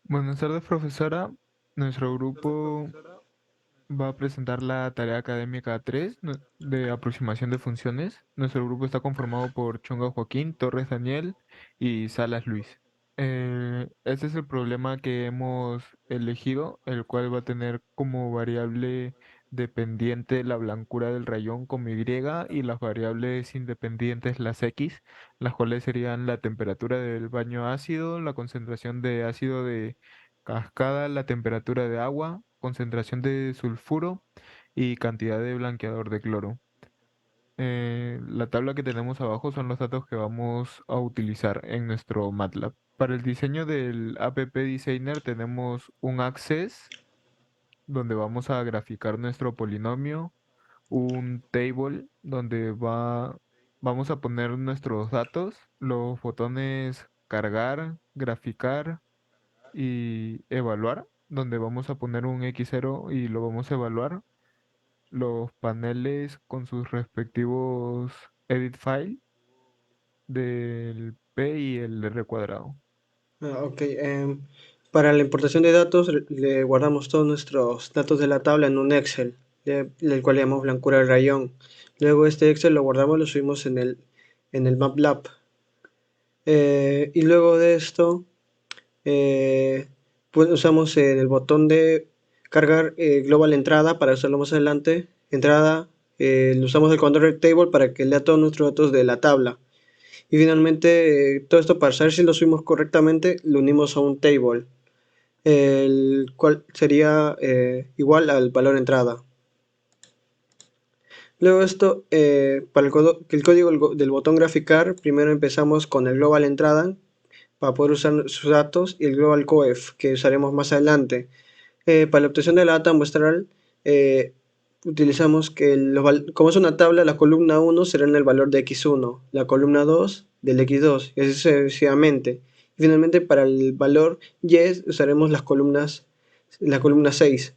Buenas tardes, profesora. Nuestro grupo va a presentar la tarea académica 3 de aproximación de funciones. Nuestro grupo está conformado por Chonga Joaquín, Torres Daniel y Salas Luis. Este es el problema que hemos elegido, el cual va a tener como variable dependiente la blancura del rayón como Y y las variables independientes las X, las cuales serían la temperatura del baño ácido, la concentración de ácido de cascada, la temperatura de agua, concentración de sulfuro y cantidad de blanqueador de cloro. La tabla que tenemos abajo son los datos que vamos a utilizar en nuestro MATLAB. Para el diseño del App Designer tenemos un Access donde vamos a graficar nuestro polinomio, un Table donde vamos a poner nuestros datos, los botones cargar, graficar y evaluar, donde vamos a poner un X0 y lo vamos a evaluar, los paneles con sus respectivos edit file del P y el R cuadrado. Ok, para la importación de datos le guardamos todos nuestros datos de la tabla en un Excel, el cual llamamos blancura del rayón. Luego este Excel lo guardamos, lo subimos en el MATLAB. Y luego de esto, pues usamos el botón de cargar Global Entrada para usarlo más adelante. Entrada, lo usamos el comando Table para que lea todos nuestros datos de la tabla. Y finalmente, todo esto para saber si lo subimos correctamente, lo unimos a un table, el cual sería igual al valor entrada. Luego esto, para el código del botón graficar, primero empezamos con el global entrada para poder usar sus datos y el global coef que usaremos más adelante. Para la obtención de la data muestral, eh, utilizamos que como es una tabla, la columna 1 será en el valor de x1, la columna 2 del x2, y así sucesivamente. Y finalmente, para el valor y usaremos la columna 6.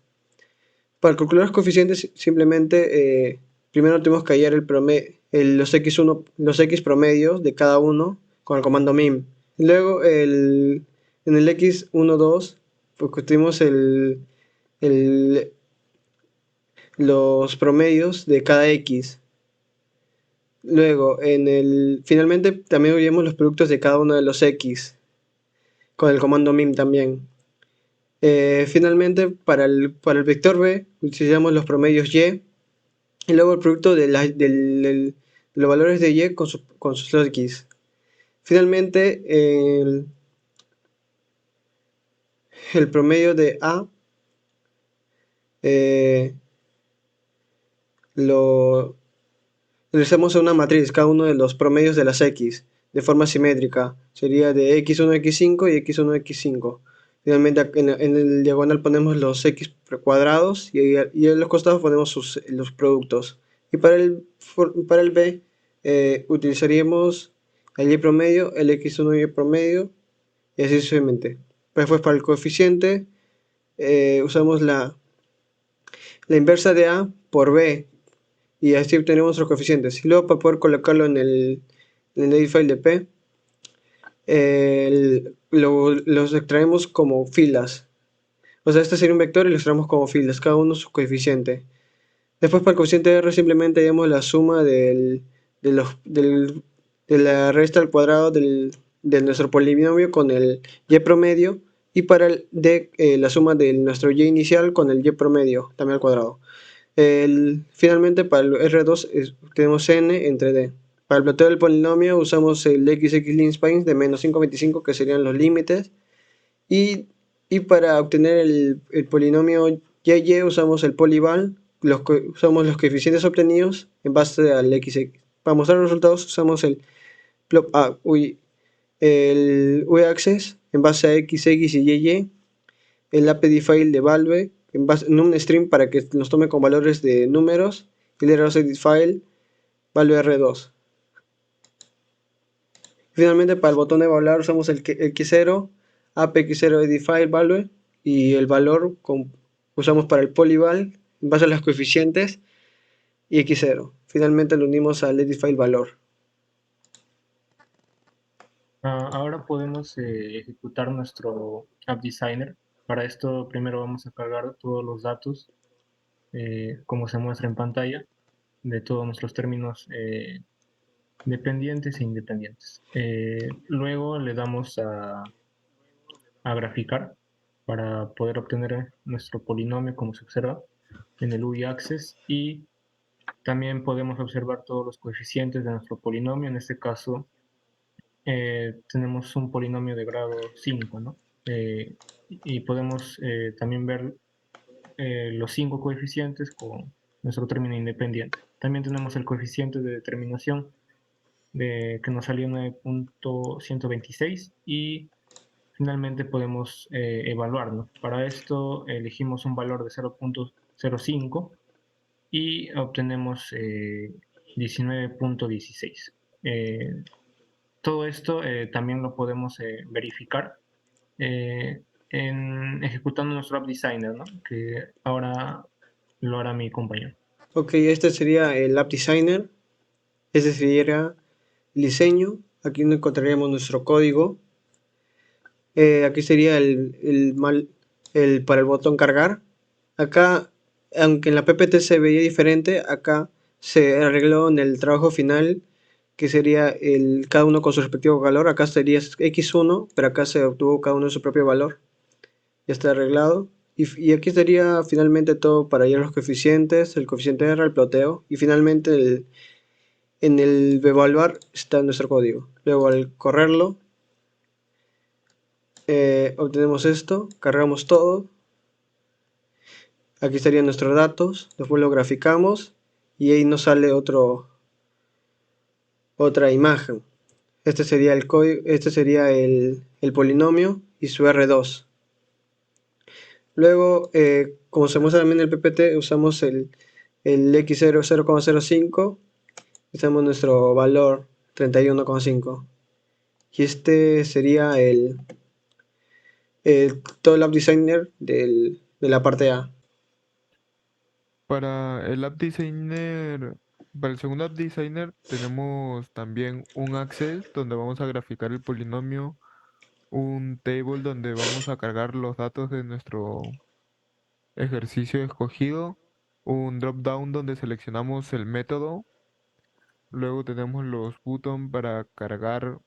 Para calcular los coeficientes, simplemente primero tenemos que hallar los x1, los x promedios de cada uno con el comando min. Luego, en el x1, 2, pues tenemos el- los promedios de cada x. Luego, finalmente también hallamos los productos de cada uno de los x con el comando min también. Finalmente, para el vector b, utilizamos los promedios y luego el producto de los valores de y con sus x. Finalmente, el promedio de a eh, lo realizamos una matriz, cada uno de los promedios de las x, de forma simétrica. Sería de x1, x5 y x1, x5. Finalmente, en el diagonal ponemos los x cuadrados y en los costados ponemos los productos. Y para el b, utilizaríamos el y promedio, el x1 y promedio, y así sucesivamente. Después, para el coeficiente, usamos la inversa de a por b, y así obtenemos los coeficientes. Y luego, para poder colocarlo en el edit file de P, los extraemos como filas. O sea, este sería un vector y lo extraemos como filas, cada uno su coeficiente. Después, para el coeficiente R, simplemente hallamos la suma de, los, del- de la resta al cuadrado de nuestro polinomio con el y promedio. Y para el D, la suma de nuestro y inicial con el y promedio, también al cuadrado. Finalmente, para el R2 tenemos n entre d. Para el ploteo del polinomio usamos el XX linspace de -525, que serían los límites. Y, y para obtener el polinomio y usamos el polyval, usamos los coeficientes obtenidos en base al XX. Para mostrar los resultados usamos el uaccess en base a XX y y, el APD file de Valve en un stream para que nos tome con valores de números, y el edit file Valve R2. Finalmente, para el botón de evaluar usamos el X0, APX0 edit file Valve, y el valor usamos para el polyval en base a los coeficientes y X0. Finalmente lo unimos al edit file valor. Ahora podemos ejecutar nuestro App Designer. Para esto primero vamos a cargar todos los datos, como se muestra en pantalla, de todos nuestros términos dependientes e independientes. Luego le damos a graficar para poder obtener nuestro polinomio como se observa en el UI Access, y también podemos observar todos los coeficientes de nuestro polinomio. En este caso tenemos un polinomio de grado 5, ¿no? Y podemos también ver los 5 coeficientes con nuestro término independiente. También tenemos el coeficiente de determinación que nos salió 9.126, y finalmente podemos evaluarlo. Para esto elegimos un valor de 0.05 y obtenemos 19.16. Todo esto también lo podemos verificar eh, ejecutando nuestro App Designer, ¿no? Que ahora lo hará mi compañero. Ok, este sería el App Designer, este sería el diseño, aquí no encontraríamos nuestro código. Aquí sería para el botón cargar. Acá, aunque en la PPT se veía diferente, acá se arregló en el trabajo final, que sería cada uno con su respectivo valor. Acá sería X1, pero acá se obtuvo cada uno su propio valor. Ya está arreglado. Y aquí sería finalmente todo para hallar los coeficientes, el coeficiente R, el ploteo. Y finalmente en el evaluar está nuestro código. Luego al correrlo, obtenemos esto, cargamos todo. Aquí estarían nuestros datos, después lo graficamos y ahí nos sale otra imagen. Este sería el código, este sería el polinomio y su R2. Luego, como se muestra también en el PPT, usamos el X0 0,05, usamos nuestro valor 31,5. Y este sería todo el App Designer de la parte A. Para el App Designer, para el segundo App Designer tenemos también un access donde vamos a graficar el polinomio, un table donde vamos a cargar los datos de nuestro ejercicio escogido, un drop down donde seleccionamos el método, luego tenemos los buttons para cargar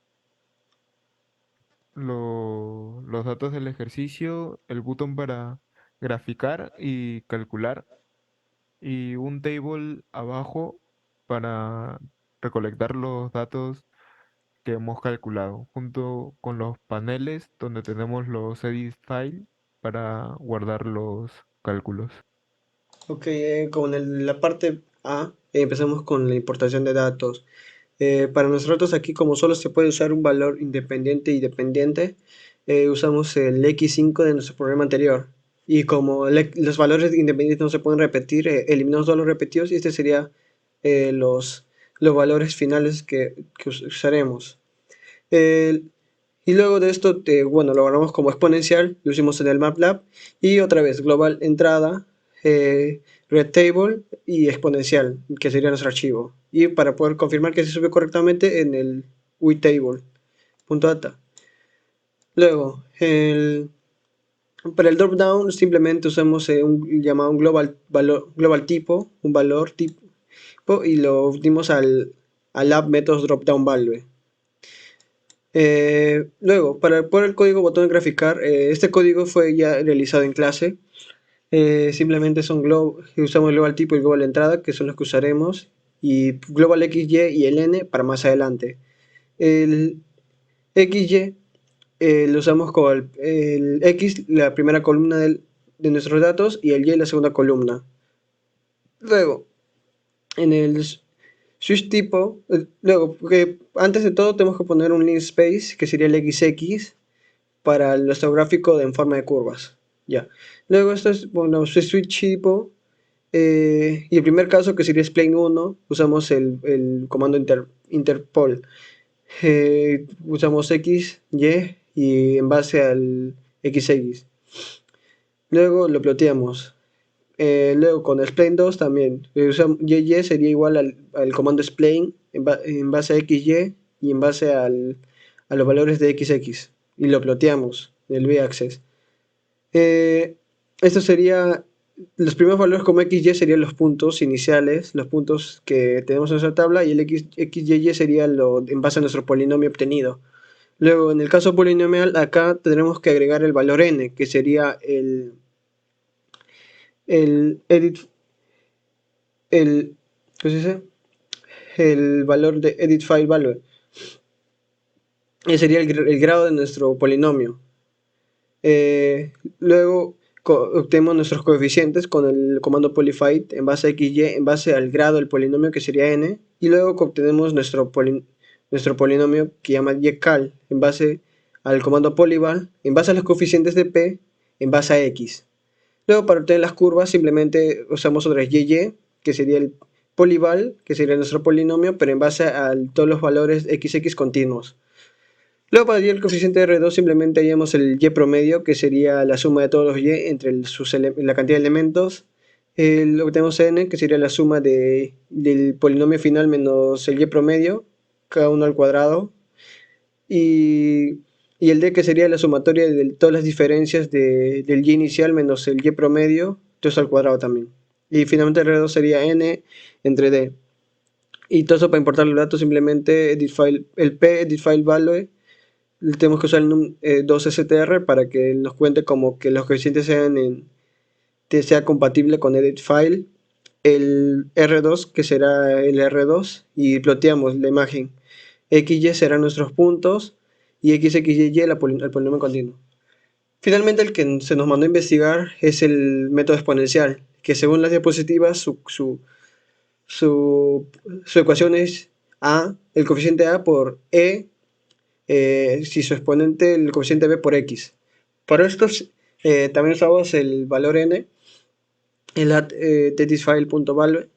los datos del ejercicio, el botón para graficar y calcular, y un table abajo para recolectar los datos que hemos calculado, junto con los paneles donde tenemos los edit file para guardar los cálculos. Ok, la parte A, empezamos con la importación de datos. Para nosotros aquí, como solo se puede usar un valor independiente y dependiente, usamos el X5 de nuestro programa anterior. Y como los valores independientes no se pueden repetir, eliminamos todos los repetidos y este sería los valores finales que usaremos. El- y luego de esto, bueno, lo guardamos como exponencial, lo hicimos en el MATLAB. Y otra vez, global entrada, red table y exponencial, que sería nuestro archivo. Y para poder confirmar que se subió correctamente en el uitable.data. Luego, para el dropdown simplemente usamos un llamado un global tipo, un valor tipo, y lo dimos al app methods dropdown value. Luego, para poner el código botón de graficar, este código fue ya realizado en clase. Simplemente usamos el global tipo y global entrada, que son los que usaremos, y global XY y el N para más adelante. El XY lo usamos como el X, la primera columna de nuestros datos, y el Y la segunda columna. Luego, en el switch tipo, luego, porque antes de todo tenemos que poner un linspace, que sería el XX, para nuestro gráfico en forma de curvas. Ya. Luego esto es, bueno, switch tipo. Y el primer caso, que sería Explain 1, usamos el comando interpol. Usamos X, y en base al XX. Luego lo ploteamos. Luego con Explain 2 también. Y sería igual al comando Explain en base a XY y en base a los valores de XX y lo ploteamos en el V-axis. Esto sería, los primeros valores como XY serían los puntos iniciales, los puntos que tenemos en nuestra tabla, y el XY sería en base a nuestro polinomio obtenido. Luego, en el caso polinomial, acá tendremos que agregar el valor n, que sería el edit, el, ¿cómo se dice? El valor de edit file value. Ese sería el grado de nuestro polinomio. Luego obtenemos nuestros coeficientes con el comando polyfind en base a xy, en base al grado del polinomio que sería n, y luego obtenemos nuestro polinomio que llama ycal en base al comando polyval, en base a los coeficientes de p, en base a x. Luego, para obtener las curvas simplemente usamos otra vez y, que sería el polyval, que sería nuestro polinomio, pero en base a todos los valores xx continuos. Luego, para hallar el coeficiente de R2 simplemente hallamos el y promedio, que sería la suma de todos los y entre la cantidad de elementos. Obtenemos n, que sería la suma del polinomio final menos el y promedio, cada uno al cuadrado. Y el d, que sería la sumatoria de todas las diferencias del y inicial menos el y promedio, todo eso al cuadrado también. Y finalmente el R2 sería n entre d. Y todo eso para importar los datos simplemente el p edit file value. Tenemos que usar el num2str para que nos cuente como que los coeficientes sea compatible con edit file, el R2 que será el R2, y ploteamos la imagen. XY serán nuestros puntos y XXY el polinomio continuo. Finalmente, el que se nos mandó a investigar es el método exponencial, que según las diapositivas su ecuación es A, el coeficiente A por E, si su exponente el coeficiente b por x. Para esto también usamos el valor n, el tetisfile.value,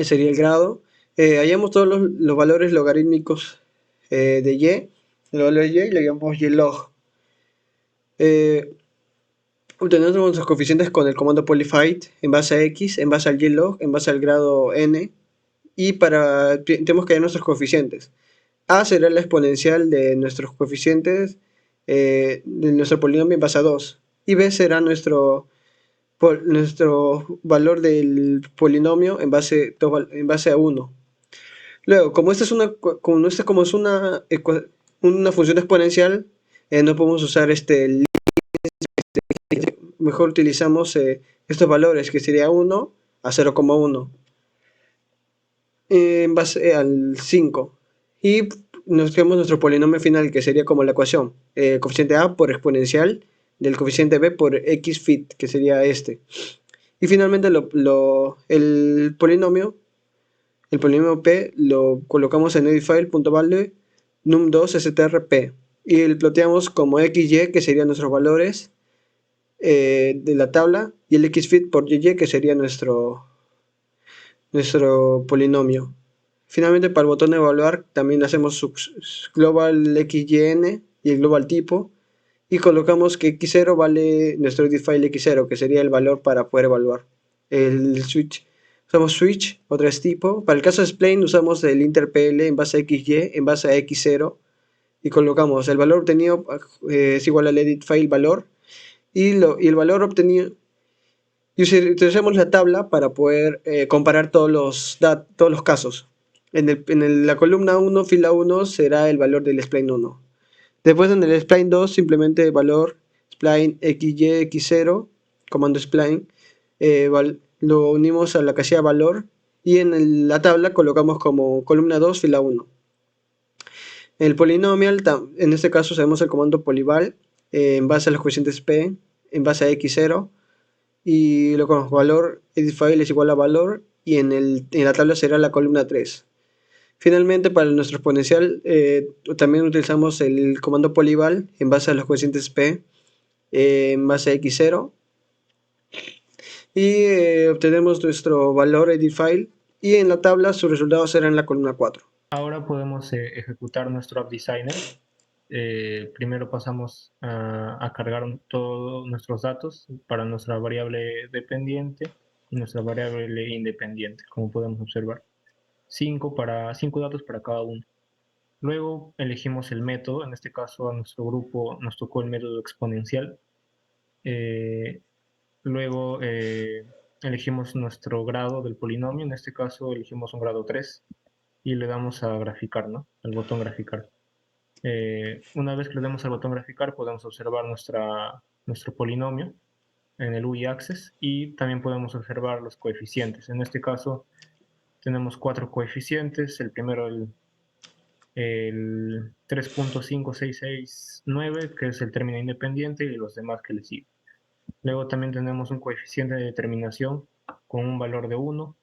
sería el grado. Hallamos todos los valores logarítmicos de y, el valor de y, y le llamamos y log. Obtenemos nuestros coeficientes con el comando polyfind en base a x, en base al y log, en base al grado n, y tenemos que hallar nuestros coeficientes. A será la exponencial de nuestros coeficientes de nuestro polinomio en base a 2. Y B será nuestro valor del polinomio en base a 1. Luego, como esta es una función exponencial, no podemos usar mejor utilizamos estos valores, que sería 1 a 0,1 en base al 5. Y nos quedamos nuestro polinomio final, que sería como la ecuación, coeficiente a por exponencial del coeficiente b por x fit, que sería este. Y finalmente el polinomio p lo colocamos en editfile.value num2strp y lo ploteamos como xy, que serían nuestros valores de la tabla, y el xfit por y, que sería nuestro polinomio. Finalmente, para el botón de evaluar también hacemos global xyn y el global tipo, y colocamos que x0 vale nuestro editfile x0, que sería el valor para poder evaluar. Usamos switch, otra vez tipo. Para el caso de spline usamos el interpl en base a xy, en base a x0, y colocamos el valor obtenido es igual al editfile valor, y el valor obtenido. Y utilizamos la tabla para poder comparar todos los casos. En la columna 1, fila 1, será el valor del spline 1. Después, en el spline 2, simplemente el valor spline xy x0, comando spline, lo unimos a la casilla valor, y en la tabla colocamos como columna 2, fila 1. El polinomial, en este caso usamos el comando polyval en base a los coeficientes p, en base a x0, y lo con valor editfile es igual a valor, y en la tabla será la columna 3. Finalmente, para nuestro exponencial también utilizamos el comando polyval en base a los coeficientes p, en base a x0, y obtenemos nuestro valor editfile, y en la tabla su resultado será en la columna 4. Ahora podemos ejecutar nuestro app designer. Primero pasamos a cargar todos nuestros datos para nuestra variable dependiente y nuestra variable independiente, como podemos observar. 5 datos para cada uno. Luego elegimos el método, en este caso a nuestro grupo nos tocó el método exponencial. Luego elegimos nuestro grado del polinomio, en este caso elegimos un grado 3 y le damos a graficar, ¿no? Al botón graficar. Una vez que le demos al botón graficar podemos observar nuestro polinomio en el y-axis y también podemos observar los coeficientes. En este caso tenemos 4 coeficientes, el primero el 3.5669, que es el término independiente, y los demás que le siguen. Luego también tenemos un coeficiente de determinación con un valor de 1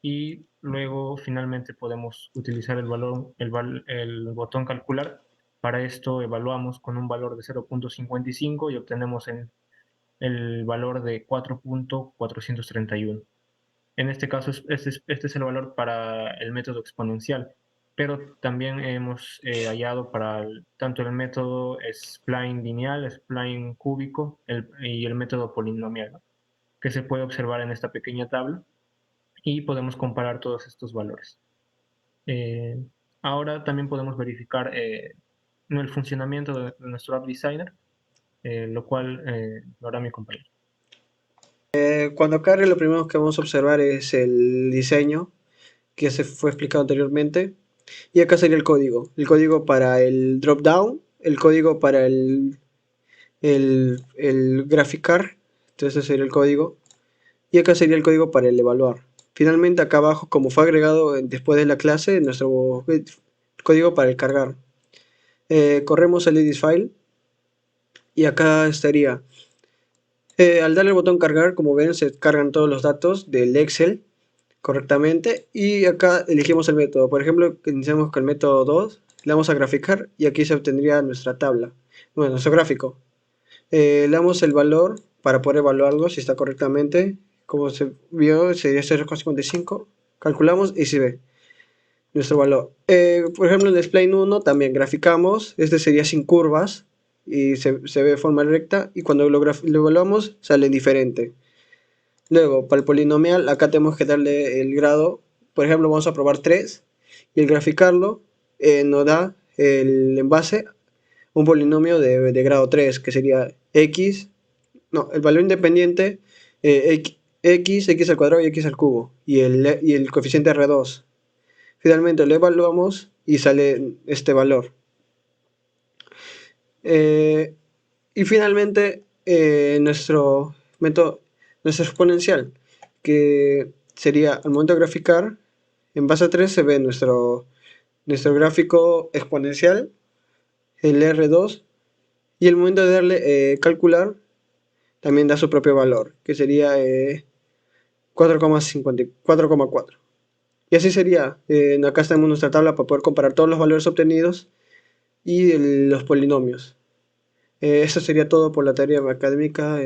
y luego finalmente podemos utilizar el botón calcular. Para esto evaluamos con un valor de 0.55 y obtenemos el valor de 4.431. En este caso, este es el valor para el método exponencial, pero también hemos hallado para tanto el método spline lineal, spline cúbico y el método polinomial, ¿no? Que se puede observar en esta pequeña tabla y podemos comparar todos estos valores. Eh, Ahora también podemos verificar el funcionamiento de nuestro App Designer, lo cual lo hará mi compañero. Cuando cargue, lo primero que vamos a observar es el diseño que se fue explicado anteriormente. Y acá sería el código. El código para el drop down, el código para el graficar. Entonces ese sería el código. Y acá sería el código para el evaluar. Finalmente acá abajo, como fue agregado después de la clase, nuestro código para el cargar. Corremos el edit file. Y acá estaría. Al darle el botón cargar, como ven, se cargan todos los datos del Excel correctamente. Y acá elegimos el método. Por ejemplo, iniciamos con el método 2. Le damos a graficar y aquí se obtendría nuestra tabla. Bueno, nuestro gráfico. Le damos el valor para poder evaluarlo si está correctamente. Como se vio, sería 0,55. Calculamos y se ve nuestro valor. Por ejemplo, en el spline 1 también graficamos. Este sería sin curvas y se ve de forma recta. Y cuando lo evaluamos, sale diferente. Luego, para el polinomial, acá tenemos que darle el grado. Por ejemplo, vamos a probar 3. Y al graficarlo, nos da el envase un polinomio de grado 3, que sería x, no, el valor independiente, x al cuadrado y x al cubo, y el coeficiente R2. Finalmente lo evaluamos y sale este valor. Y finalmente nuestro método, nuestro exponencial, que sería al momento de graficar, en base a 3 se ve nuestro gráfico exponencial, el R2, y el momento de darle calcular también da su propio valor, que sería 4,4. Y así sería. Acá tenemos nuestra tabla para poder comparar todos los valores obtenidos y los polinomios. Eso sería todo por la tarea académica.